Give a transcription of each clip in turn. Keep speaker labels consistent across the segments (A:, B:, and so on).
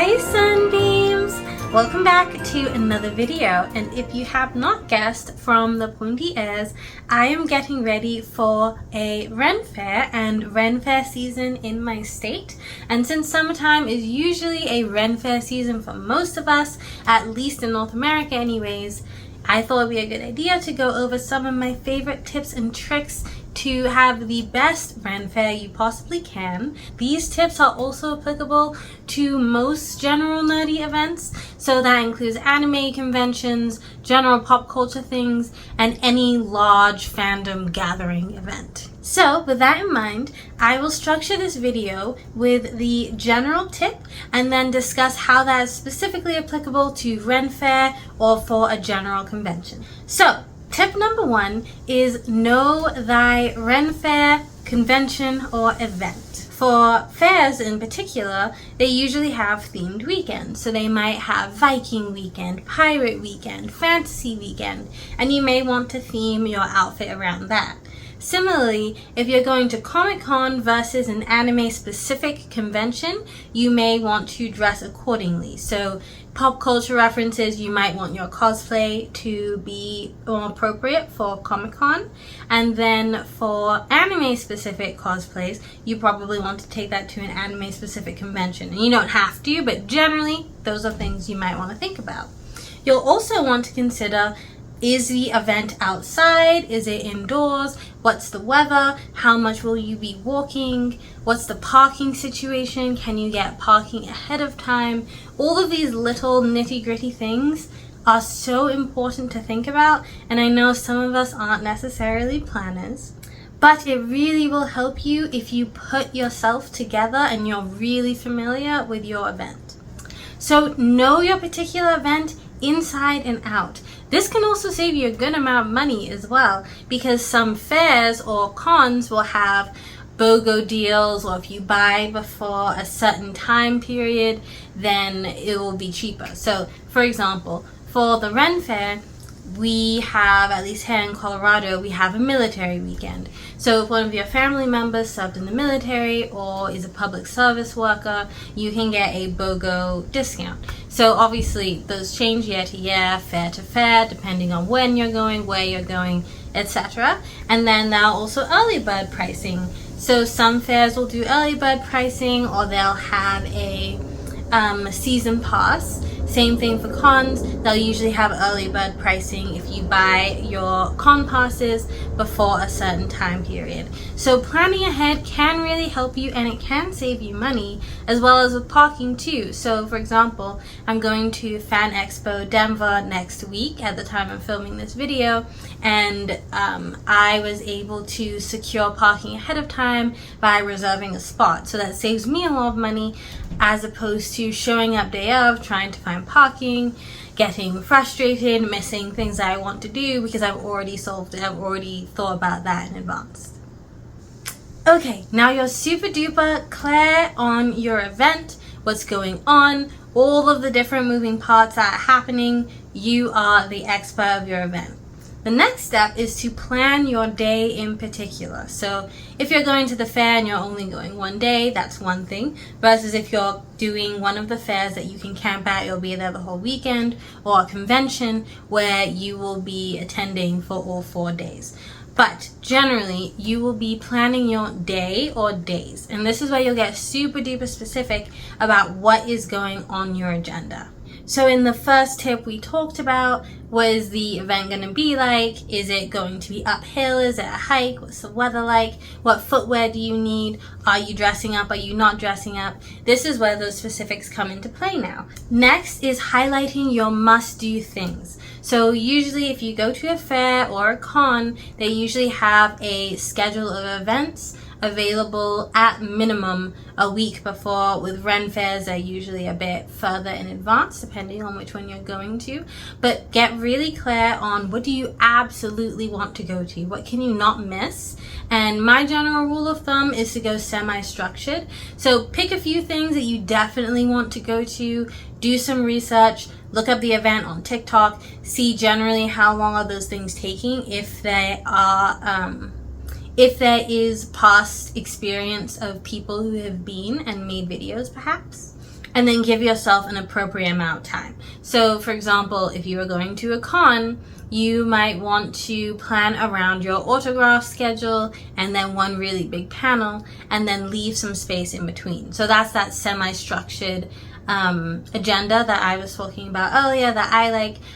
A: Hi Sunbeams! Welcome back to another video, and if you have not guessed from the pointy ears, I am getting ready for a Ren Fair and Ren Fair season in my state. And since summertime is usually a Ren Fair season for most of us, at least in North America anyways, I thought it would be a good idea to go over some of my favorite tips and tricks to have the best Ren Fair you possibly can. These tips are also applicable to most general nerdy events, so that includes anime conventions, general pop culture things, and any large fandom gathering event. So with that in mind, I will structure this video with the general tip and then discuss how that is specifically applicable to Ren Fair or for a general convention. So tip number 1 is know thy Ren Fair, convention, or event. For fairs in particular, they usually have themed weekends. So they might have Viking weekend, pirate weekend, fantasy weekend, and you may want to theme your outfit around that. Similarly, if you're going to Comic-Con versus an anime-specific convention, you may want to dress accordingly. So pop culture references, you might want your cosplay to be more appropriate for Comic-Con. And then for anime-specific cosplays, you probably want to take that to an anime-specific convention. And you don't have to, but generally, those are things you might want to think about. You'll also want to consider, is the event outside? Is it indoors? What's the weather? How much will you be walking? What's the parking situation? Can you get parking ahead of time? All of these little nitty-gritty things are so important to think about, and I know some of us aren't necessarily planners, but it really will help you if you put yourself together and you're really familiar with your event. So know your particular event inside and out. This can also save you a good amount of money as well, because some fairs or cons will have BOGO deals, or if you buy before a certain time period, then it will be cheaper. So for example, for the Ren Fair, we have, at least here in Colorado, we have a military weekend. So if one of your family members served in the military or is a public service worker, you can get a BOGO discount. So obviously those change year to year, fair to fair, depending on when you're going, where you're going, etc. And then there are also early bird pricing. So some fairs will do early bird pricing, or they'll have a season pass. Same thing for cons, they'll usually have early bird pricing if you buy your con passes before a certain time period. So planning ahead can really help you, and it can save you money, as well as with parking too. So for example, I'm going to Fan Expo Denver next week at the time I'm filming this video, and I was able to secure parking ahead of time by reserving a spot. So that saves me a lot of money, as opposed to showing up day of, trying to find parking, getting frustrated, missing things that I want to do because I've already solved it, I've already thought about that in advance. Okay, now you're super duper clear on your event, what's going on, all of the different moving parts that are happening. You are the expert of your event. The next step is to plan your day in particular. So if you're going to the fair and you're only going one day, that's one thing, versus if you're doing one of the fairs that you can camp at, you'll be there the whole weekend, or a convention where you will be attending for all 4 days. But generally, you will be planning your day or days, and this is where you'll get super duper specific about what is going on your agenda. So in the first tip we talked about, what is the event going to be like? Is it going to be uphill? Is it a hike? What's the weather like? What footwear do you need? Are you dressing up? Are you not dressing up? This is where those specifics come into play now. Next is highlighting your must-do things. So usually if you go to a fair or a con, they usually have a schedule of events available at minimum a week before. With Ren Fairs, they're usually a bit further in advance depending on which one you're going to. But get really clear on, what do you absolutely want to go to? What can you not miss? And my general rule of thumb is to go semi-structured. So pick a few things that you definitely want to go to, do some research, look up the event on TikTok, see generally how long are those things taking, if they are if there is past experience of people who have been and made videos perhaps. and then give yourself an appropriate amount of time. So for example, if you are going to a con, you might want to plan around your autograph schedule and then one really big panel, and then leave some space in between. So that's that semi-structured agenda that I was talking about earlier, that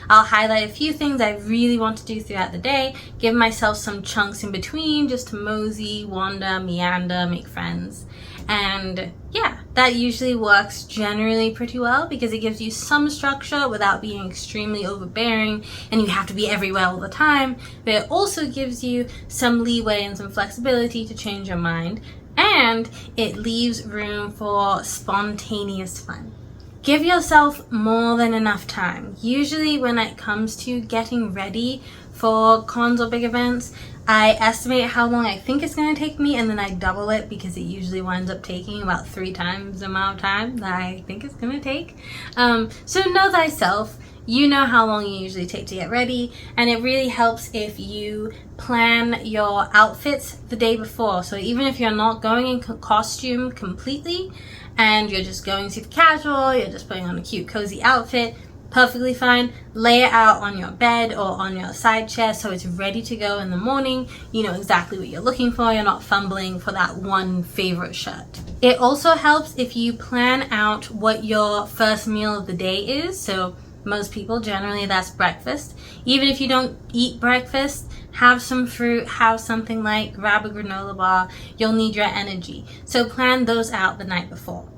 A: I'll highlight a few things I really want to do throughout the day, give myself some chunks in between just to mosey, wander, meander, make friends. And yeah, that usually works generally pretty well because it gives you some structure without being extremely overbearing and you have to be everywhere all the time. But it also gives you some leeway and some flexibility to change your mind, and it leaves room for spontaneous fun. Give yourself more than enough time. Usually when it comes to getting ready for cons or big events, I estimate how long I think it's going to take me, and then I double it because it usually winds up taking about 3 times the amount of time that I think it's going to take. So know thyself. You know how long you usually take to get ready, and it really helps if you plan your outfits the day before. So even if you're not going in costume completely and you're just going super casual, you're just putting on a cute cozy outfit, perfectly fine. Lay it out on your bed or on your side chair so it's ready to go in the morning. You know exactly what you're looking for. You're not fumbling for that one favorite shirt. It also helps if you plan out what your first meal of the day is. So most people, generally that's breakfast. Even if you don't eat breakfast, have some fruit, have something light, grab a granola bar. You'll need your energy. So plan those out the night before.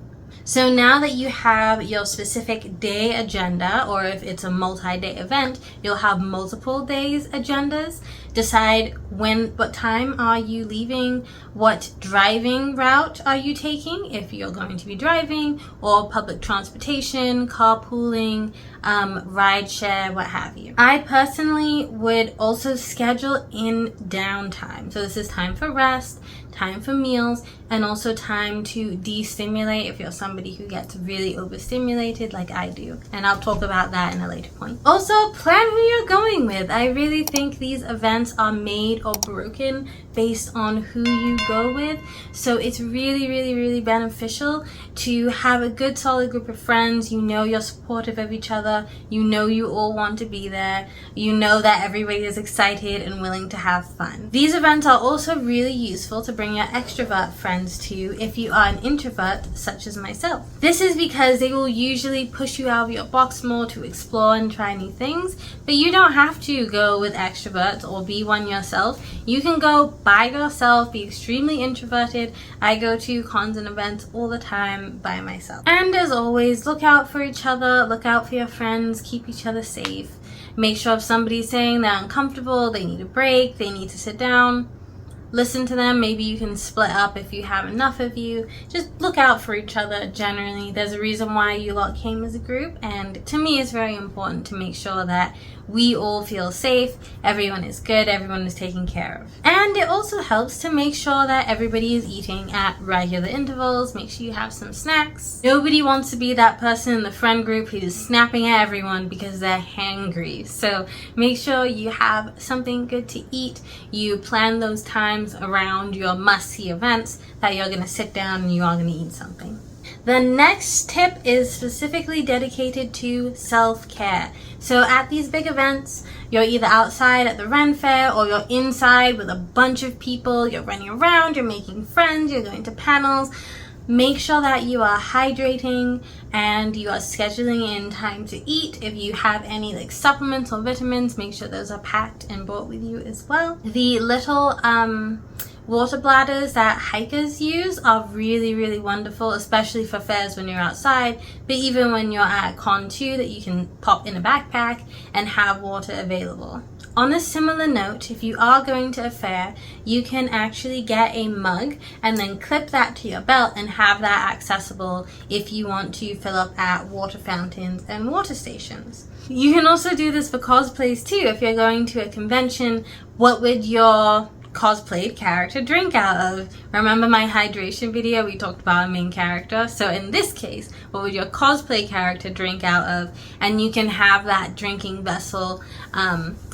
A: So now that you have your specific day agenda, or if it's a multi-day event, you'll have multiple days agendas. Decide what time are you leaving, what driving route are you taking, if you're going to be driving, or public transportation, carpooling, ride share, what have you. I personally would also schedule in downtime. So this is time for rest, time for meals, and also time to de-stimulate if you're somebody who gets really overstimulated like I do. And I'll talk about that in a later point. Also, plan who you're going with. I really think these events are made or broken based on who you go with. So it's really, really, really beneficial to have a good solid group of friends. You know you're supportive of each other. You know you all want to be there. You know that everybody is excited and willing to have fun. These events are also really useful to bring your extrovert friends to if you are an introvert such as myself. This is because they will usually push you out of your box more to explore and try new things, but you don't have to go with extroverts or be one yourself. You can go by yourself, be extremely introverted. I go to cons and events all the time by myself. And as always, look out for each other, look out for your friends, keep each other safe. Make sure if somebody's saying they're uncomfortable, they need a break, they need to sit down, listen to them. Maybe you can split up if you have enough of you. Just look out for each other generally. There's a reason why you lot came as a group, and to me it's very important to make sure that we all feel safe, everyone is good, everyone is taken care of. And it also helps to make sure that everybody is eating at regular intervals. Make sure you have some snacks. Nobody wants to be that person in the friend group who's snapping at everyone because they're hangry. So make sure you have something good to eat. You plan those times around your must-see events that you're going to sit down and you are going to eat something. The next tip is specifically dedicated to self-care. So at these big events, you're either outside at the Ren Fair or you're inside with a bunch of people. You're running around, you're making friends, you're going to panels. Make sure that you are hydrating and you are scheduling in time to eat. If you have any like supplements or vitamins, make sure those are packed and brought with you as well. The little water bladders that hikers use are really, really wonderful, especially for fairs when you're outside, but even when you're at a con too, that you can pop in a backpack and have water available. On a similar note, if you are going to a fair, you can actually get a mug and then clip that to your belt and have that accessible if you want to fill up at water fountains and water stations. You can also do this for cosplays too. If you're going to a convention, what would your cosplayed character drink out of? Remember my hydration video? We talked about a main character. So in this case, what would your cosplay character drink out of? And you can have that drinking vessel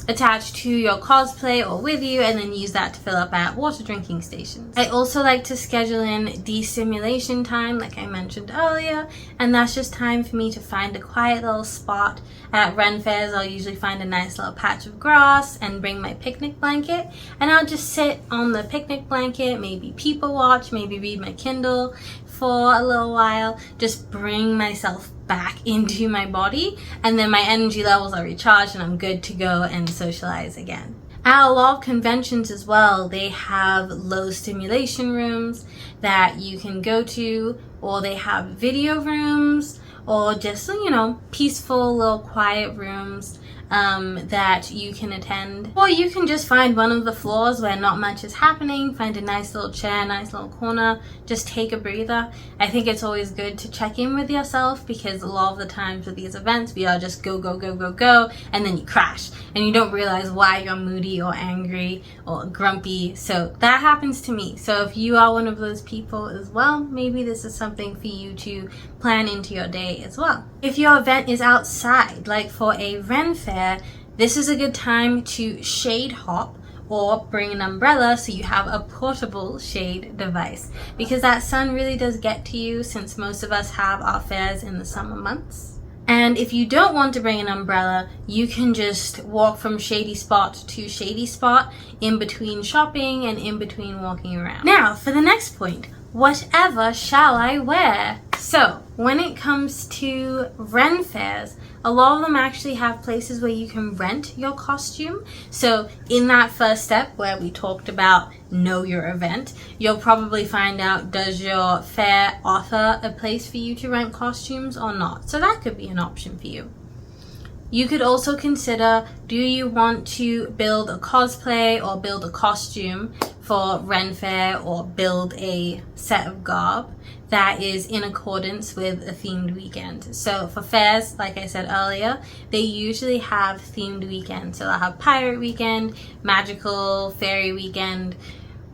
A: attach to your cosplay or with you, and then use that to fill up at water drinking stations. I also like to schedule in de-stimulation time, like I mentioned earlier, and that's just time for me to find a quiet little spot. At Ren fairs, I'll usually find a nice little patch of grass and bring my picnic blanket, and I'll just sit on the picnic blanket, maybe people watch, maybe read my Kindle for a little while, just bring myself back into my body, and then my energy levels are recharged and I'm good to go and socialize again. At a lot of conventions as well, they have low stimulation rooms that you can go to, or they have video rooms, or just, you know, peaceful little quiet rooms that you can attend. Or you can just find one of the floors where not much is happening, find a nice little chair, nice little corner, just take a breather. I think it's always good to check in with yourself, because a lot of the times with these events we are just go, go, go, go, go, and then you crash and you don't realize why you're moody or angry or grumpy. So that happens to me. So if you are one of those people as well, maybe this is something for you to plan into your day as well. If your event is outside, like for a Ren fair, this is a good time to shade hop or bring an umbrella so you have a portable shade device, because that sun really does get to you, since most of us have our fairs in the summer months. And if you don't want to bring an umbrella, you can just walk from shady spot to shady spot in between shopping and in between walking around. Now for the next point, whatever shall I wear? So when it comes to Ren fairs, a lot of them actually have places where you can rent your costume. So in that first step where we talked about know your event, you'll probably find out, does your fair offer a place for you to rent costumes or not? So that could be an option for you. You could also consider, do you want to build a cosplay or build a costume for Ren fair, or build a set of garb that is in accordance with a themed weekend? So for fairs, like I said earlier, they usually have themed weekends. So they'll have pirate weekend, magical, fairy weekend,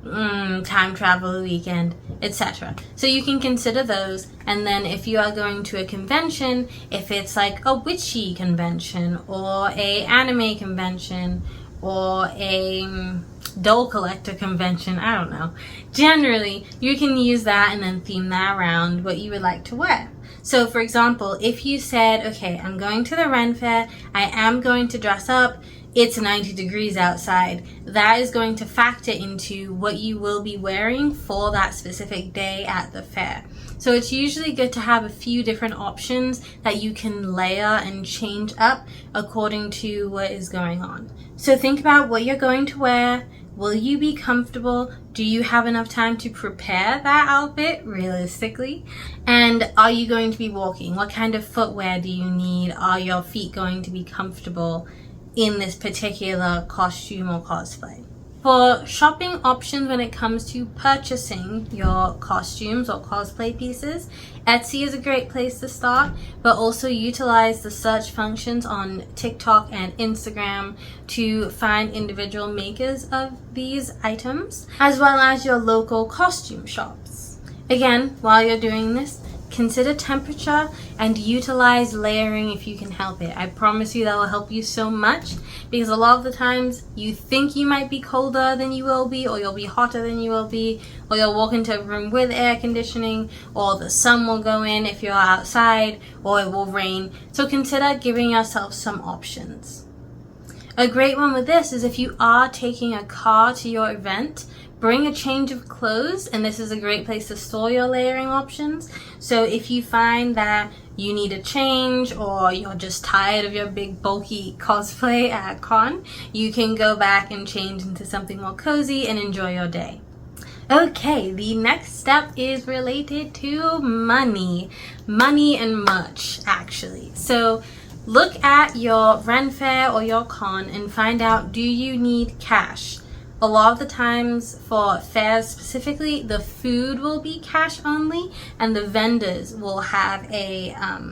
A: time travel weekend, etc. So you can consider those. And then if you are going to a convention, if it's like a witchy convention or a anime convention or a doll collector convention, I don't know, generally you can use that and then theme that around what you would like to wear. So for example, if you said, okay, I'm going to the Ren fair, I am going to dress up, it's 90 degrees outside, that is going to factor into what you will be wearing for that specific day at the fair. So it's usually good to have a few different options that you can layer and change up according to what is going on. So think about what you're going to wear. Will you be comfortable? Do you have enough time to prepare that outfit realistically? And are you going to be walking? What kind of footwear do you need? Are your feet going to be comfortable in this particular costume or cosplay? For shopping options when it comes to purchasing your costumes or cosplay pieces, Etsy is a great place to start, but also utilize the search functions on TikTok and Instagram to find individual makers of these items, as well as your local costume shops. Again, while you're doing this, consider temperature and utilize layering if you can help it. I promise you that will help you so much, because a lot of the times you think you might be colder than you will be, or you'll be hotter than you will be, or you'll walk into a room with air conditioning, or the sun will go in if you're outside, or it will rain. So consider giving yourself some options. A great one with this is if you are taking a car to your event, bring a change of clothes, and this is a great place to store your layering options. So if you find that you need a change, or you're just tired of your big bulky cosplay at con, you can go back and change into something more cozy and enjoy your day. Okay, the next step is related to money and merch, actually. So look at your Ren fair or your con and find out, do you need cash? A lot of the times for fairs specifically, the food will be cash only, and the vendors will have a, I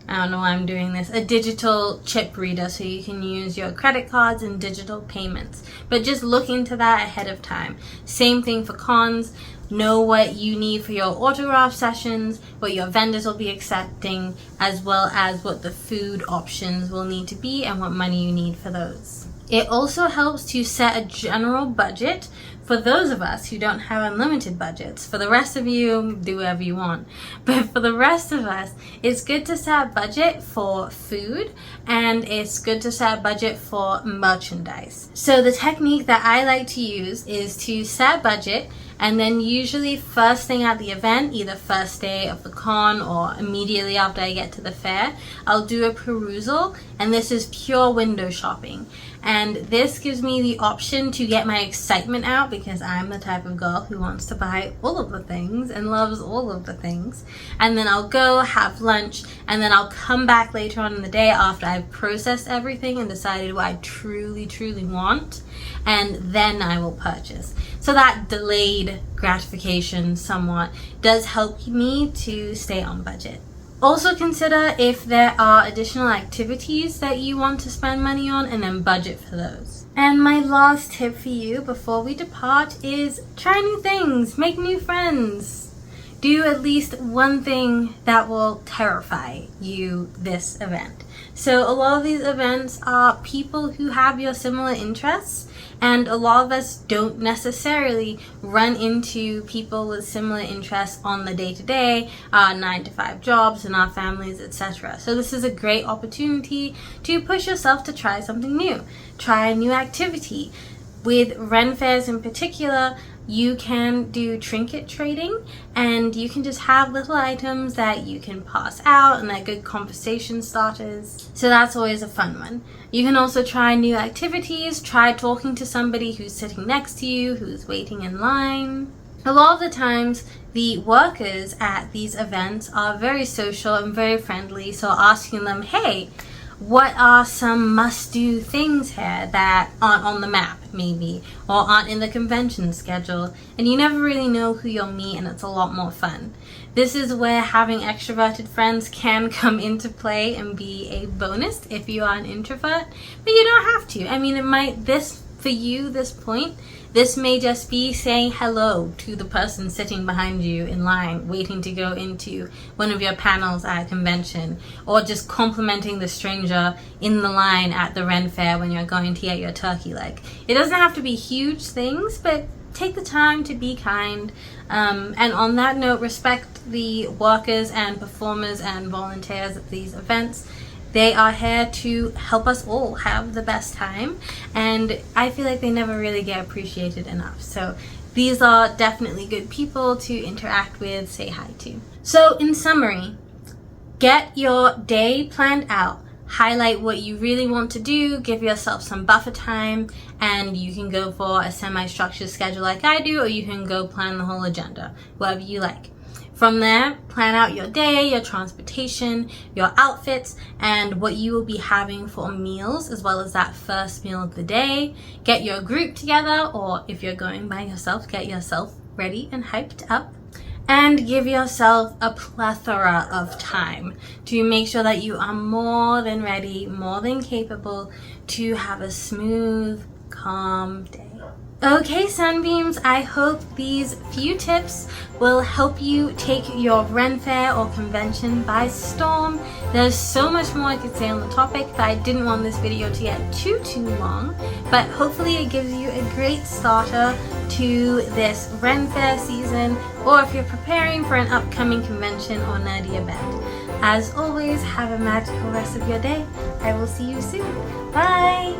A: don't know why I'm doing this, a digital chip reader, so you can use your credit cards and digital payments. But just look into that ahead of time. Same thing for cons. know what you need for your autograph sessions, what your vendors will be accepting, as well as what the food options will need to be and what money you need for those. It also helps to set a general budget for those of us who don't have unlimited budgets. For the rest of you, do whatever you want. But for the rest of us, it's good to set a budget for food, and it's good to set a budget for merchandise. So the technique that I like to use is to set a budget, and then usually first thing at the event, either first day of the con or immediately after I get to the fair, I'll do a perusal, and this is pure window shopping. And this gives me the option to get my excitement out, because I'm the type of girl who wants to buy all of the things and loves all of the things. And then I'll go have lunch, and then I'll come back later on in the day after I've processed everything and decided what I truly want, and then I will purchase. So that delayed gratification somewhat does help me to stay on budget. Also consider if there are additional activities that you want to spend money on, and then budget for those. And my last tip for you before we depart is try new things, make new friends. Do at least one thing that will terrify you this event. So a lot of these events are people who have your similar interests, and a lot of us don't necessarily run into people with similar interests on the day-to-day, 9-to-5 jobs in our families, etc. So this is a great opportunity to push yourself to try something new. Try a new activity. With Ren fairs in particular, you can do trinket trading, and you can just have little items that you can pass out and they're good conversation starters. So that's always a fun one. You can also try new activities, try talking to somebody who's sitting next to you, who's waiting in line. A lot of the times, the workers at these events are very social and very friendly, so asking them, hey, what are some must-do things here that aren't on the map, maybe, or aren't in the convention schedule, and you never really know who you'll meet, and it's a lot more fun. This is where having extroverted friends can come into play and be a bonus if you are an introvert, but you don't have to. I mean, this point, this may just be saying hello to the person sitting behind you in line, waiting to go into one of your panels at a convention, or just complimenting the stranger in the line at the Ren Fair when you're going to get your turkey leg. It doesn't have to be huge things, but take the time to be kind. And on that note, respect the workers and performers and volunteers at these events. They are here to help us all have the best time, and I feel like they never really get appreciated enough. So these are definitely good people to interact with, say hi to. So in summary, get your day planned out. Highlight what you really want to do, give yourself some buffer time, and you can go for a semi-structured schedule like I do, or you can go plan the whole agenda, whatever you like. From there, plan out your day, your transportation, your outfits, and what you will be having for meals, as well as that first meal of the day. Get your group together, or if you're going by yourself, get yourself ready and hyped up. And give yourself a plethora of time to make sure that you are more than ready, more than capable to have a smooth, calm day. Okay, Sunbeams, I hope these few tips will help you take your Ren Fair or convention by storm. There's so much more I could say on the topic, but I didn't want this video to get too long. But hopefully it gives you a great starter to this Ren Fair season, or if you're preparing for an upcoming convention or nerdy event. As always, have a magical rest of your day. I will see you soon. Bye!